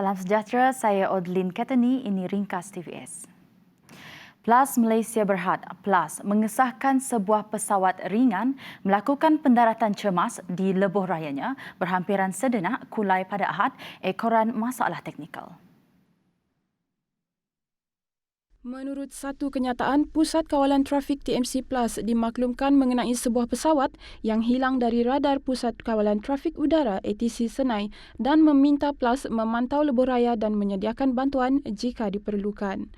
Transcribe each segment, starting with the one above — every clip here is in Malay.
Salam sejahtera, saya Odlin Katani, ini ringkas TVS. PLAS Malaysia Berhad PLAS mengesahkan sebuah pesawat ringan melakukan pendaratan cemas di lebuh rayanya berhampiran sedenak kulai pada Ahad ekoran masalah teknikal. Menurut satu kenyataan, Pusat Kawalan Trafik TMC Plus dimaklumkan mengenai sebuah pesawat yang hilang dari radar Pusat Kawalan Trafik Udara ATC Senai dan meminta Plus memantau lebuh raya dan menyediakan bantuan jika diperlukan.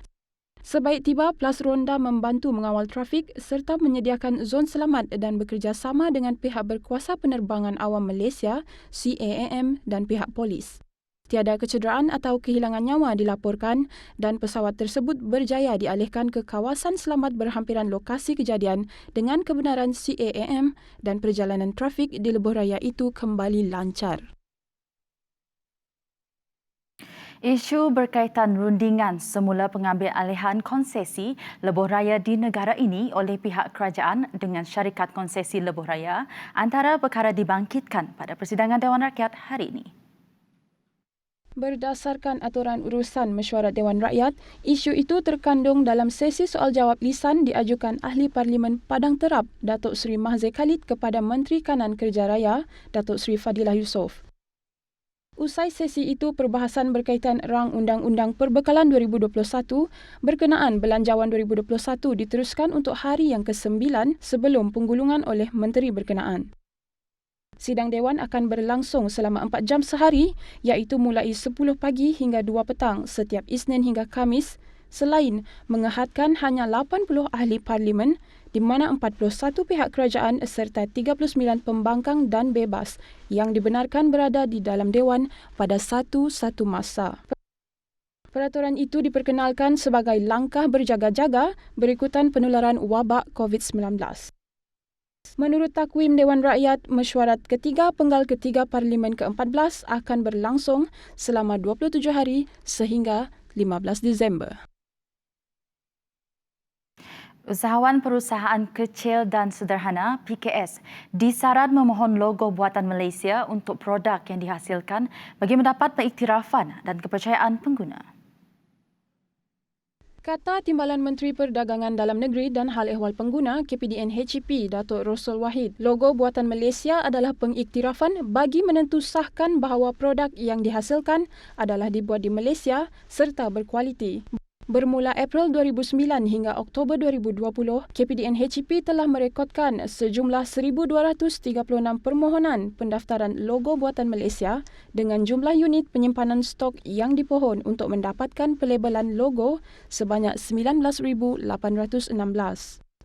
Sebaik tiba, Plus Ronda membantu mengawal trafik serta menyediakan zon selamat dan bekerjasama dengan pihak berkuasa penerbangan awam Malaysia, CAAM dan pihak polis. Tiada kecederaan atau kehilangan nyawa dilaporkan dan pesawat tersebut berjaya dialihkan ke kawasan selamat berhampiran lokasi kejadian dengan kebenaran CAAM dan perjalanan trafik di lebuh raya itu kembali lancar. Isu berkaitan rundingan semula pengambil alihan konsesi lebuh raya di negara ini oleh pihak kerajaan dengan syarikat konsesi lebuh raya antara perkara dibangkitkan pada persidangan Dewan Rakyat hari ini. Berdasarkan aturan urusan mesyuarat Dewan Rakyat, isu itu terkandung dalam sesi soal jawab lisan diajukan Ahli Parlimen Padang Terap Datuk Seri Mahzir Khalid kepada Menteri Kanan Kerja Raya Datuk Seri Fadilah Yusof. Usai sesi itu, perbahasan berkaitan rang Undang-Undang Perbekalan 2021 berkenaan Belanjawan 2021 diteruskan untuk hari yang ke-9 sebelum penggulungan oleh Menteri berkenaan. Sidang Dewan akan berlangsung selama 4 jam sehari iaitu mulai 10 pagi hingga 2 petang setiap Isnin hingga Khamis selain mengehadkan hanya 80 ahli parlimen di mana 41 pihak kerajaan serta 39 pembangkang dan bebas yang dibenarkan berada di dalam Dewan pada satu-satu masa. Peraturan itu diperkenalkan sebagai langkah berjaga-jaga berikutan penularan wabak COVID-19. Menurut takwim Dewan Rakyat, mesyuarat ketiga penggal ketiga Parlimen ke-14 akan berlangsung selama 27 hari sehingga 15 Disember. Usahawan Perusahaan Kecil dan Sederhana PKS disaran memohon logo buatan Malaysia untuk produk yang dihasilkan bagi mendapat pengiktirafan dan kepercayaan pengguna. Kata Timbalan Menteri Perdagangan Dalam Negeri dan Hal Ehwal Pengguna KPDN HEP Datuk Rosul Wahid, logo buatan Malaysia adalah pengiktirafan bagi menentusahkan bahawa produk yang dihasilkan adalah dibuat di Malaysia serta berkualiti. Bermula April 2009 hingga Oktober 2020, KPDN HEP telah merekodkan sejumlah 1,236 permohonan pendaftaran logo buatan Malaysia dengan jumlah unit penyimpanan stok yang dipohon untuk mendapatkan pelabelan logo sebanyak 19,816.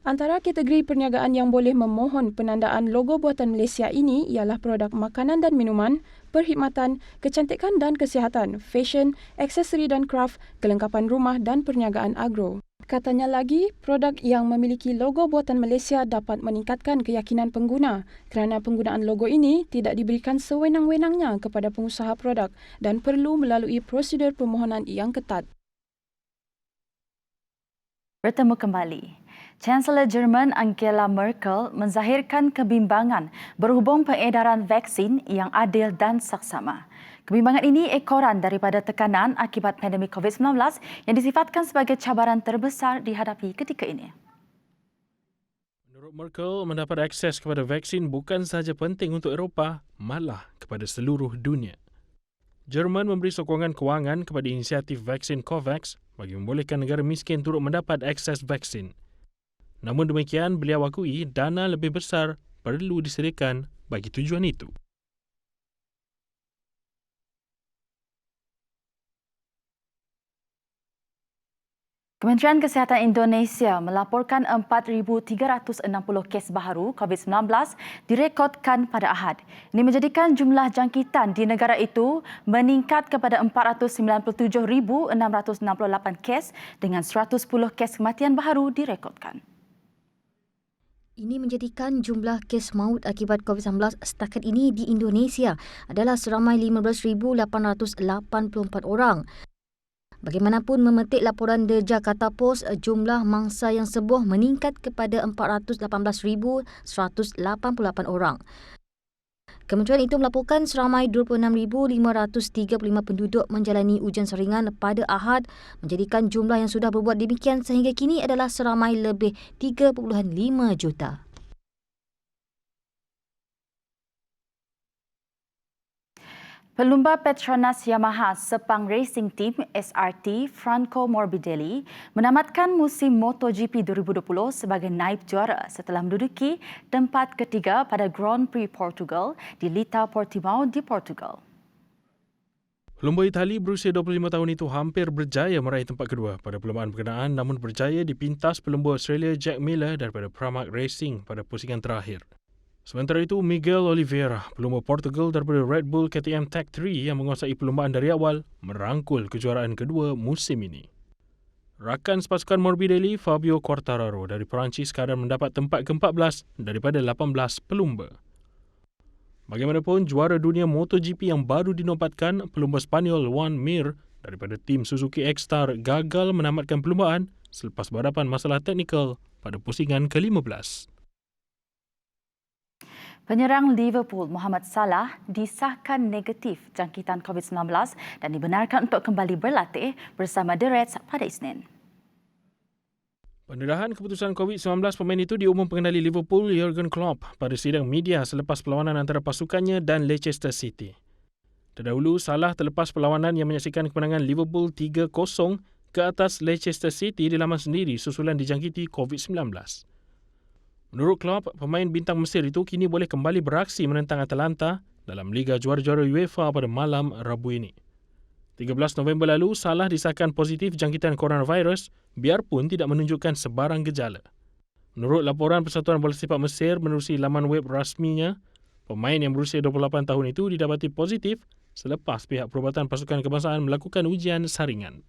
Antara kategori perniagaan yang boleh memohon penandaan logo buatan Malaysia ini ialah produk makanan dan minuman, perkhidmatan, kecantikan dan kesihatan, fashion, aksesori dan kraft, kelengkapan rumah dan perniagaan agro. Katanya lagi, produk yang memiliki logo buatan Malaysia dapat meningkatkan keyakinan pengguna kerana penggunaan logo ini tidak diberikan sewenang-wenangnya kepada pengusaha produk dan perlu melalui prosedur permohonan yang ketat. Bertemu kembali. Chancellor Jerman Angela Merkel menzahirkan kebimbangan berhubung peredaran vaksin yang adil dan saksama. Kebimbangan ini ekoran daripada tekanan akibat pandemik COVID-19 yang disifatkan sebagai cabaran terbesar dihadapi ketika ini. Menurut Merkel, mendapat akses kepada vaksin bukan sahaja penting untuk Eropah, malah kepada seluruh dunia. Jerman memberi sokongan kewangan kepada inisiatif vaksin COVAX bagi membolehkan negara miskin turut mendapat akses vaksin. Namun demikian, beliau akui dana lebih besar perlu disediakan bagi tujuan itu. Kementerian Kesihatan Indonesia melaporkan 4,360 kes baharu COVID-19 direkodkan pada Ahad. Ini menjadikan jumlah jangkitan di negara itu meningkat kepada 497,668 kes dengan 110 kes kematian baharu direkodkan. Ini menjadikan jumlah kes maut akibat COVID-19 setakat ini di Indonesia adalah seramai 15,884 orang. Bagaimanapun, memetik laporan The Jakarta Post, jumlah mangsa yang sembuh meningkat kepada 418,188 orang. Kementerian itu melaporkan seramai 26,535 penduduk menjalani ujian saringan pada Ahad, menjadikan jumlah yang sudah berbuat demikian sehingga kini adalah seramai lebih 3.5 juta. Pelumba Petronas Yamaha Sepang Racing Team SRT Franco Morbidelli menamatkan musim MotoGP 2020 sebagai naib juara setelah menduduki tempat ketiga pada Grand Prix Portugal di Lita Portimao di Portugal. Pelumba Itali berusia 25 tahun itu hampir berjaya meraih tempat kedua pada perlumbaan berkenaan namun berjaya dipintas pelumba Australia Jack Miller daripada Pramac Racing pada pusingan terakhir. Sementara itu, Miguel Oliveira, pelumba Portugal daripada Red Bull KTM Tech 3 yang menguasai perlumbaan dari awal, merangkul kejuaraan kedua musim ini. Rakan sepasukan Morbidelli, Fabio Quartararo dari Perancis sekadar mendapat tempat ke-14 daripada 18 pelumba. Bagaimanapun, juara dunia MotoGP yang baru dinobatkan, pelumba Spanyol Juan Mir daripada tim Suzuki X-Star gagal menamatkan perlumbaan selepas berhadapan masalah teknikal pada pusingan ke-15. Penyerang Liverpool Mohamed Salah disahkan negatif jangkitan COVID-19 dan dibenarkan untuk kembali berlatih bersama The Reds pada Isnin. Pendedahan keputusan COVID-19 pemain itu diumum pengendali Liverpool Jurgen Klopp pada sidang media selepas perlawanan antara pasukannya dan Leicester City. Terdahulu, Salah terlepas perlawanan yang menyaksikan kemenangan Liverpool 3-0 ke atas Leicester City di laman sendiri susulan dijangkiti COVID-19. Menurut Klopp, pemain bintang Mesir itu kini boleh kembali beraksi menentang Atalanta dalam Liga Juara-Juara UEFA pada malam Rabu ini. 13 November lalu, Salah disahkan positif jangkitan coronavirus biarpun tidak menunjukkan sebarang gejala. Menurut laporan Persatuan Bola Sepak Mesir menerusi laman web rasminya, pemain yang berusia 28 tahun itu didapati positif selepas pihak perubatan pasukan kebangsaan melakukan ujian saringan.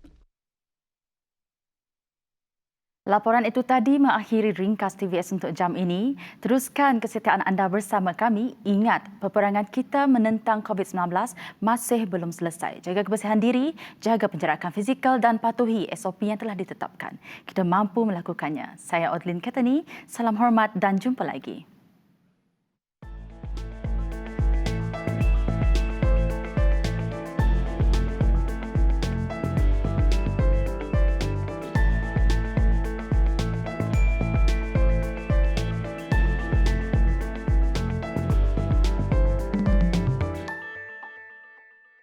Laporan itu tadi mengakhiri ringkas TVS untuk jam ini. Teruskan kesetiaan anda bersama kami. Ingat, peperangan kita menentang COVID-19 masih belum selesai. Jaga kebersihan diri, jaga penjarakan fizikal dan patuhi SOP yang telah ditetapkan. Kita mampu melakukannya. Saya Odlin Ketani, salam hormat dan jumpa lagi.